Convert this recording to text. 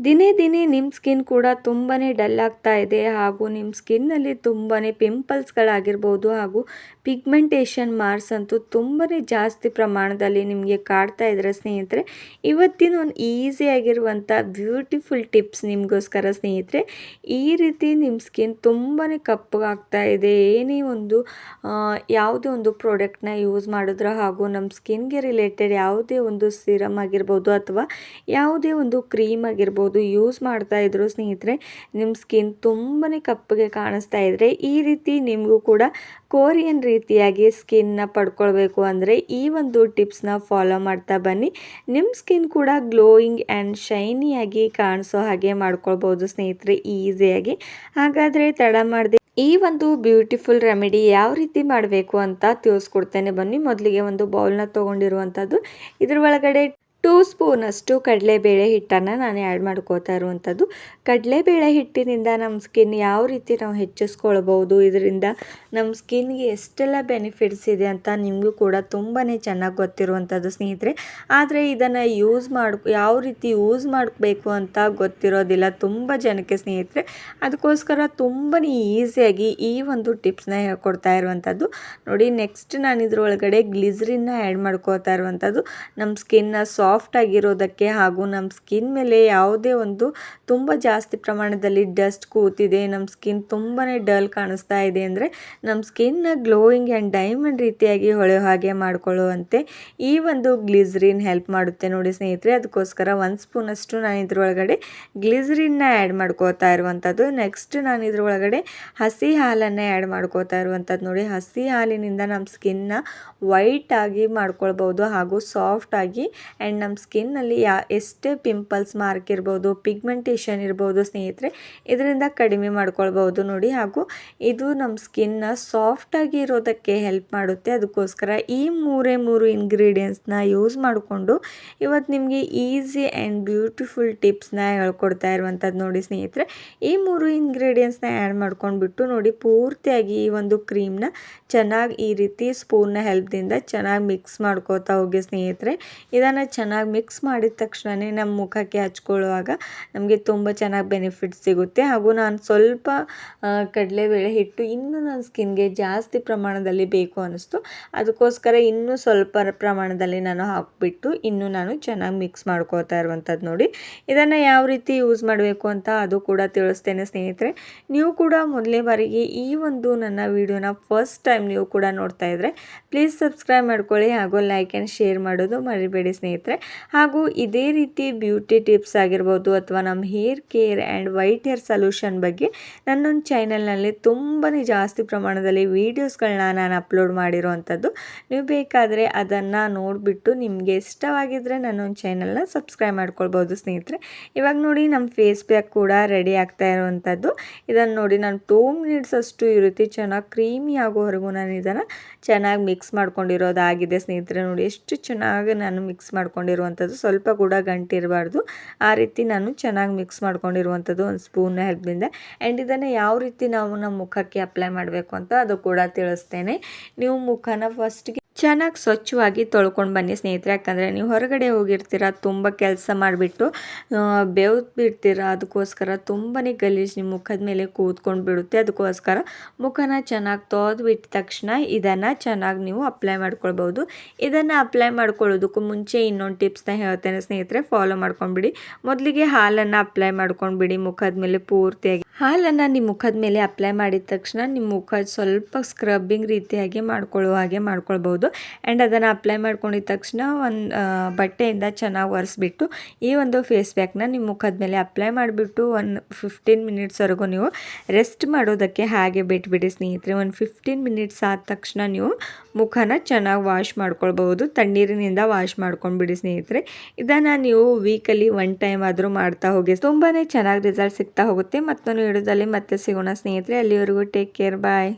ದಿನೇ ದಿನೇ ನಿಮ್ಮ ಸ್ಕಿನ್ ಕೂಡ ತುಂಬಾ ಡಲ್ ಆಗ್ತಾ ಇದೆ ಹಾಗೂ ನಿಮ್ಮ ಸ್ಕಿನ್ನಲ್ಲಿ ತುಂಬಾ ಪಿಂಪಲ್ಸ್ಗಳಾಗಿರ್ಬೋದು ಹಾಗೂ ಪಿಗ್ಮೆಂಟೇಷನ್ ಮಾರ್ಕ್ಸ್ ಅಂತೂ ತುಂಬಾ ಜಾಸ್ತಿ ಪ್ರಮಾಣದಲ್ಲಿ ನಿಮಗೆ ಕಾಡ್ತಾ ಇದ್ದಾರೆ ಸ್ನೇಹಿತರೆ. ಇವತ್ತಿನ ಒಂದು ಈಸಿಯಾಗಿರುವಂಥ ಬ್ಯೂಟಿಫುಲ್ ಟಿಪ್ಸ್ ನಿಮಗೋಸ್ಕರ ಸ್ನೇಹಿತರೆ. ಈ ರೀತಿ ನಿಮ್ಮ ಸ್ಕಿನ್ ತುಂಬಾ ಕಪ್ಪಗಾಗ್ತಾ ಇದೆ, ಏನೇ ಒಂದು ಯಾವುದೇ ಒಂದು ಪ್ರಾಡಕ್ಟ್ನ ಯೂಸ್ ಮಾಡಿದ್ರೆ ಹಾಗೂ ನಮ್ಮ ಸ್ಕಿನ್ಗೆ ರಿಲೇಟೆಡ್ ಯಾವುದೇ ಒಂದು ಸಿರಮ್ ಆಗಿರ್ಬೋದು ಅಥವಾ ಯಾವುದೇ ಒಂದು ಕ್ರೀಮ್ ಆಗಿರ್ಬೋದು ಯೂಸ್ ಮಾಡ್ತಾ ಇದ್ರು ಸ್ನೇಹಿತರೆ, ನಿಮ್ಮ ಸ್ಕಿನ್ ತುಂಬಾ ಕಪ್ಪಗೆ ಕಾಣಿಸ್ತಾ ಇದ್ರೆ ಈ ರೀತಿ ನಿಮಗೂ ಕೂಡ ಕೋರಿಯನ್ ರೀತಿಯಾಗಿ ಸ್ಕಿನ್ನ ಪಡ್ಕೊಳ್ಬೇಕು ಅಂದರೆ ಈ ಒಂದು ಟಿಪ್ಸ್ನ ಫಾಲೋ ಮಾಡ್ತಾ ಬನ್ನಿ. ನಿಮ್ಮ ಸ್ಕಿನ್ ಕೂಡ ಗ್ಲೋಯಿಂಗ್ ಆ್ಯಂಡ್ ಶೈನಿಯಾಗಿ ಕಾಣಿಸೋ ಹಾಗೆ ಮಾಡ್ಕೊಳ್ಬೋದು ಸ್ನೇಹಿತರೆ ಈಸಿಯಾಗಿ. ಹಾಗಾದರೆ ತಡ ಮಾಡದೆ ಈ ಒಂದು ಬ್ಯೂಟಿಫುಲ್ ರೆಮಿಡಿ ಯಾವ ರೀತಿ ಮಾಡಬೇಕು ಅಂತ ತಿಳಿಸ್ಕೊಡ್ತೇನೆ ಬನ್ನಿ. ಮೊದಲಿಗೆ ಒಂದು ಬೌಲ್ನ ತೊಗೊಂಡಿರುವಂಥದ್ದು, ಇದ್ರ ಒಳಗಡೆ 2 ಸ್ಪೂನಷ್ಟು ಕಡಲೆಬೇಳೆ ಹಿಟ್ಟನ್ನು ನಾನು ಆ್ಯಡ್ ಮಾಡ್ಕೋತಾ ಇರುವಂಥದ್ದು. ಕಡಲೆಬೇಳೆ ಹಿಟ್ಟಿನಿಂದ ನಮ್ಮ ಸ್ಕಿನ್ ಯಾವ ರೀತಿ ನಾವು ಹೆಚ್ಚಿಸ್ಕೊಳ್ಬೋದು, ಇದರಿಂದ ನಮ್ಮ ಸ್ಕಿನ್ಗೆ ಎಷ್ಟೆಲ್ಲ ಬೆನಿಫಿಟ್ಸ್ ಇದೆ ಅಂತ ನಿಮಗೂ ಕೂಡ ತುಂಬಾ ಚೆನ್ನಾಗಿ ಗೊತ್ತಿರುವಂಥದ್ದು ಸ್ನೇಹಿತರೆ. ಆದರೆ ಇದನ್ನು ಯಾವ ರೀತಿ ಯೂಸ್ ಮಾಡಬೇಕು ಅಂತ ಗೊತ್ತಿರೋದಿಲ್ಲ ತುಂಬ ಜನಕ್ಕೆ ಸ್ನೇಹಿತರೆ. ಅದಕ್ಕೋಸ್ಕರ ತುಂಬಾ ಈಸಿಯಾಗಿ ಈ ಒಂದು ಟಿಪ್ಸ್ನ ಹೇಳ್ಕೊಡ್ತಾ ಇರುವಂಥದ್ದು. ನೋಡಿ, ನೆಕ್ಸ್ಟ್ ನಾನು ಇದ್ರೊಳಗಡೆ ಗ್ಲಿಸರಿನ್ನ ಆ್ಯಡ್ ಮಾಡ್ಕೋತಾ ಇರುವಂಥದ್ದು. ನಮ್ಮ ಸ್ಕಿನ್ನ ಸಾಫ್ಟ್ ಆಗಿರೋದಕ್ಕೆ ಹಾಗೂ ನಮ್ಮ ಸ್ಕಿನ್ ಮೇಲೆ ಯಾವುದೇ ಒಂದು ತುಂಬ ಜಾಸ್ತಿ ಪ್ರಮಾಣದಲ್ಲಿ ಡಸ್ಟ್ ಕೂತಿದೆ, ನಮ್ಮ ಸ್ಕಿನ್ ತುಂಬಾ ಡಲ್ ಕಾಣಿಸ್ತಾ ಇದೆ ಅಂದರೆ ನಮ್ಮ ಸ್ಕಿನ್ನ ಗ್ಲೋಯಿಂಗ್ ಆ್ಯಂಡ್ ಡೈಮಂಡ್ ರೀತಿಯಾಗಿ ಹೊಳೆಯೋ ಹಾಗೆ ಮಾಡಿಕೊಳ್ಳುವಂತೆ ಈ ಒಂದು ಗ್ಲಿಸರಿನ್ ಹೆಲ್ಪ್ ಮಾಡುತ್ತೆ ನೋಡಿ ಸ್ನೇಹಿತರೆ. ಅದಕ್ಕೋಸ್ಕರ 1 ಸ್ಪೂನಷ್ಟು ನಾನು ಇದ್ರೊಳಗಡೆ ಗ್ಲಿಸರಿನ್ನ ಆ್ಯಡ್ ಮಾಡ್ಕೋತಾ ಇರುವಂಥದ್ದು. ನೆಕ್ಸ್ಟ್ ನಾನು ಇದ್ರೊಳಗಡೆ ಹಸಿ ಹಾಲನ್ನು ಆ್ಯಡ್ ಮಾಡ್ಕೋತಾ ಇರುವಂಥದ್ದು. ನೋಡಿ, ಹಸಿ ಹಾಲಿನಿಂದ ನಮ್ಮ ಸ್ಕಿನ್ನ ವೈಟ್ ಆಗಿ ಮಾಡ್ಕೊಳ್ಬೋದು ಹಾಗೂ ಸಾಫ್ಟ್ ಆಗಿ ಆ್ಯಂಡ್ ನಮ್ಮ ಸ್ಕಿನ್ನಲ್ಲಿ ಎಷ್ಟೇ ಪಿಂಪಲ್ಸ್ ಮಾರ್ಕ್ ಇರ್ಬೋದು, ಪಿಗ್ಮೆಂಟೇಷನ್ ಇರ್ಬೋದು ಸ್ನೇಹಿತರೆ, ಇದರಿಂದ ಕಡಿಮೆ ಮಾಡ್ಕೊಳ್ಬೋದು ನೋಡಿ. ಹಾಗೂ ಇದು ನಮ್ಮ ಸ್ಕಿನ್ನ ಸಾಫ್ಟಾಗಿ ಇರೋದಕ್ಕೆ ಹೆಲ್ಪ್ ಮಾಡುತ್ತೆ. ಅದಕ್ಕೋಸ್ಕರ ಈ 3 ಇಂಗ್ರೀಡಿಯೆಂಟ್ಸ್ನ ಯೂಸ್ ಮಾಡಿಕೊಂಡು ಇವತ್ತು ನಿಮಗೆ ಈಸಿ ಆ್ಯಂಡ್ ಬ್ಯೂಟಿಫುಲ್ ಟಿಪ್ಸ್ನ ಹೇಳ್ಕೊಡ್ತಾ ಇರುವಂಥದ್ದು ನೋಡಿ ಸ್ನೇಹಿತರೆ. ಈ 3 ಇಂಗ್ರೀಡಿಯೆಂಟ್ಸ್ನ ಆ್ಯಡ್ ಮಾಡ್ಕೊಂಡ್ಬಿಟ್ಟು ನೋಡಿ, ಪೂರ್ತಿಯಾಗಿ ಈ ಒಂದು ಕ್ರೀಮ್ನ ಚೆನ್ನಾಗಿ ಈ ರೀತಿ ಸ್ಪೂನ್ನ ಹೆಲ್ಪ್ದಿಂದ ಚೆನ್ನಾಗಿ ಮಿಕ್ಸ್ ಮಾಡ್ಕೋತಾ ಹೋಗಿ ಸ್ನೇಹಿತರೆ. ಇದನ್ನು ಚೆನ್ನಾಗಿ ಮಿಕ್ಸ್ ಮಾಡಿದ ತಕ್ಷಣವೇ ನಮ್ಮ ಮುಖಕ್ಕೆ ಹಚ್ಕೊಳ್ಳುವಾಗ ನಮಗೆ ತುಂಬ ಚೆನ್ನಾಗಿ ಬೆನಿಫಿಟ್ಸ್ ಸಿಗುತ್ತೆ. ಹಾಗೂ ನಾನು ಸ್ವಲ್ಪ ಕಡಲೆಬೇಳೆ ಹಿಟ್ಟು ಇನ್ನೂ ನನ್ನ ಸ್ಕಿನ್ಗೆ ಜಾಸ್ತಿ ಪ್ರಮಾಣದಲ್ಲಿ ಬೇಕು ಅನ್ನಿಸ್ತು, ಅದಕ್ಕೋಸ್ಕರ ಇನ್ನೂ ಸ್ವಲ್ಪ ಪ್ರಮಾಣದಲ್ಲಿ ನಾನು ಹಾಕಿಬಿಟ್ಟು ಇನ್ನೂ ನಾನು ಚೆನ್ನಾಗಿ ಮಿಕ್ಸ್ ಮಾಡ್ಕೋತಾ ಇರುವಂಥದ್ದು ನೋಡಿ. ಇದನ್ನು ಯಾವ ರೀತಿ ಯೂಸ್ ಮಾಡಬೇಕು ಅಂತ ಅದು ಕೂಡ ತಿಳಿಸ್ತೇನೆ ಸ್ನೇಹಿತರೆ. ನೀವು ಕೂಡ ಮೊದಲನೇ ಬಾರಿಗೆ ಈ ಒಂದು ನನ್ನ ವಿಡಿಯೋನ ಫಸ್ಟ್ ಟೈಮ್ ನೀವು ಕೂಡ ನೋಡ್ತಾ ಇದ್ದರೆ ಪ್ಲೀಸ್ ಸಬ್ಸ್ಕ್ರೈಬ್ ಮಾಡ್ಕೊಳ್ಳಿ ಹಾಗೂ ಲೈಕ್ ಆ್ಯಂಡ್ ಶೇರ್ ಮಾಡೋದು ಮರಿಬೇಡಿ ಸ್ನೇಹಿತರೆ. ಹಾಗೂ ಇದೇ ರೀತಿ ಬ್ಯೂಟಿ ಟಿಪ್ಸ್ ಆಗಿರ್ಬೋದು ಅಥವಾ ನಮ್ಮ hair care and white hair solution ಬಗ್ಗೆ ನನ್ನೊಂದು ಚಾನಲ್ನಲ್ಲಿ ತುಂಬಾ ಜಾಸ್ತಿ ಪ್ರಮಾಣದಲ್ಲಿ ವೀಡಿಯೋಸ್ಗಳನ್ನ ನಾನು ಅಪ್ಲೋಡ್ ಮಾಡಿರೋವಂಥದ್ದು. ನೀವು ಬೇಕಾದರೆ ಅದನ್ನು ನೋಡಿಬಿಟ್ಟು ನಿಮಗೆ ಇಷ್ಟವಾಗಿದ್ದರೆ ನನ್ನೊಂದು ಚಾನಲ್ನ ಸಬ್ಸ್ಕ್ರೈಬ್ ಮಾಡ್ಕೊಳ್ಬೋದು ಸ್ನೇಹಿತರೆ. ಇವಾಗ ನೋಡಿ, ನಮ್ಮ ಫೇಸ್ ಪ್ಯಾಕ್ ಕೂಡ ರೆಡಿ ಆಗ್ತಾ ಇರುವಂಥದ್ದು. ಇದನ್ನು ನೋಡಿ, ನಾನು 2 ಮಿನಿಟ್ಸ್ ಅಷ್ಟು ಈ ರೀತಿ ಚೆನ್ನಾಗಿ ಕ್ರೀಮಿ ಆಗೋವರೆಗೂ ನಾನು ಇದನ್ನು ಚೆನ್ನಾಗಿ ಮಿಕ್ಸ್ ಮಾಡ್ಕೊಂಡಿರೋದಾಗಿದೆ ಸ್ನೇಹಿತರೆ. ನೋಡಿ, ಎಷ್ಟು ಚೆನ್ನಾಗಿ ನಾನು ಮಿಕ್ಸ್ ಮಾಡ್ಕೊಂಡಿರುವಂಥದ್ದು, ಸ್ವಲ್ಪ ಕೂಡ ಗಂಟಿರಬಾರ್ದು ಆ ರೀತಿ ನಾನು ಚೆನ್ನಾಗಿ ಮಿಕ್ಸ್ ಮಾಡ್ಕೊಂಡಿರುವಂಥದ್ದು ಒಂದು ಸ್ಪೂನ್ನ ಹೆಲ್ಪ್ನಿಂದ. ಆ್ಯಂಡ್ ಇದನ್ನು ಯಾವ ರೀತಿ ನಾವು ನಮ್ಮ ಮುಖಕ್ಕೆ ಅಪ್ಲೈ ಮಾಡಬೇಕು ಅಂತ ಅದು ಕೂಡ ತಿಳಿಸ್ತೇನೆ. ನೀವು ಮುಖನ ಫಸ್ಟ್ಗೆ ಚೆನ್ನಾಗಿ ಸ್ವಚ್ಛವಾಗಿ ತೊಳ್ಕೊಂಡು ಬನ್ನಿ ಸ್ನೇಹಿತರೆ. ಯಾಕಂದರೆ ನೀವು ಹೊರಗಡೆ ಹೋಗಿರ್ತೀರ, ತುಂಬ ಕೆಲಸ ಮಾಡಿಬಿಟ್ಟು ಬೆವ್ತು ಬಿಡ್ತೀರ, ಅದಕ್ಕೋಸ್ಕರ ತುಂಬಾ ಗಲೀಜು ನಿಮ್ಮ ಮುಖದ ಮೇಲೆ ಕೂತ್ಕೊಂಡು ಬಿಡುತ್ತೆ. ಅದಕ್ಕೋಸ್ಕರ ಮುಖನ ಚೆನ್ನಾಗಿ ತೊಳೆದ್ಬಿಟ್ಟ ತಕ್ಷಣ ಇದನ್ನು ಚೆನ್ನಾಗಿ ನೀವು ಅಪ್ಲೈ ಮಾಡ್ಕೊಳ್ಬೋದು. ಇದನ್ನು ಅಪ್ಲೈ ಮಾಡ್ಕೊಳ್ಳೋದಕ್ಕೂ ಮುಂಚೆ ಇನ್ನೊಂದು ಟಿಪ್ಸ್ನ ಹೇಳ್ತೇನೆ ಸ್ನೇಹಿತರೆ, ಫಾಲೋ ಮಾಡ್ಕೊಂಡ್ಬಿಡಿ. ಮೊದಲಿಗೆ ಹಾಲನ್ನು ಅಪ್ಲೈ ಮಾಡ್ಕೊಂಡ್ಬಿಡಿ ಮುಖದ ಮೇಲೆ ಪೂರ್ತಿಯಾಗಿ. ಹಾಲನ್ನು ನಿಮ್ಮ ಮುಖದ ಮೇಲೆ ಅಪ್ಲೈ ಮಾಡಿದ ತಕ್ಷಣ ನಿಮ್ಮ ಮುಖ ಸ್ವಲ್ಪ ಸ್ಕ್ರಬ್ಬಿಂಗ್ ರೀತಿಯಾಗಿ ಮಾಡ್ಕೊಳ್ಳೋ ಹಾಗೆ ಮಾಡ್ಕೊಳ್ಬೋದು. ಆ್ಯಂಡ್ ಅದನ್ನು ಅಪ್ಲೈ ಮಾಡ್ಕೊಂಡಿದ ತಕ್ಷಣ ಒಂದು ಬಟ್ಟೆಯಿಂದ ಚೆನ್ನಾಗಿ ಒರೆಸ್ಬಿಟ್ಟು ಈ ಒಂದು ಫೇಸ್ ಪ್ಯಾಕ್ನ ನಿಮ್ಮ ಮುಖದ ಮೇಲೆ ಅಪ್ಲೈ ಮಾಡಿಬಿಟ್ಟು 15 ಮಿನಿಟ್ಸ್ವರೆಗೂ ನೀವು ರೆಸ್ಟ್ ಮಾಡೋದಕ್ಕೆ ಹಾಗೆ ಬಿಟ್ಬಿಡಿ ಸ್ನೇಹಿತರೆ. 15 ಮಿನಿಟ್ಸ್ ಆದ ತಕ್ಷಣ ನೀವು ಮುಖನ ಚೆನ್ನಾಗಿ ವಾಶ್ ಮಾಡ್ಕೊಳ್ಬೋದು. ತಣ್ಣೀರಿನಿಂದ ವಾಶ್ ಮಾಡ್ಕೊಂಡ್ಬಿಡಿ ಸ್ನೇಹಿತರೆ. ಇದನ್ನು ನೀವು ವೀಕಲ್ಲಿ 1 ಟೈಮ್ ಆದರೂ ಮಾಡ್ತಾ ಹೋಗಿ, ತುಂಬಾ ಚೆನ್ನಾಗಿ ರಿಸಲ್ಟ್ ಸಿಗ್ತಾ ಹೋಗುತ್ತೆ. ಮತ್ತೊಂದು ವಿಡಿಯೋದಲ್ಲಿ ಮತ್ತೆ ಸಿಗೋಣ ಸ್ನೇಹಿತರೆ. ಅಲ್ಲಿವರೆಗೂ ಟೇಕ್ ಕೇರ್, ಬಾಯ್.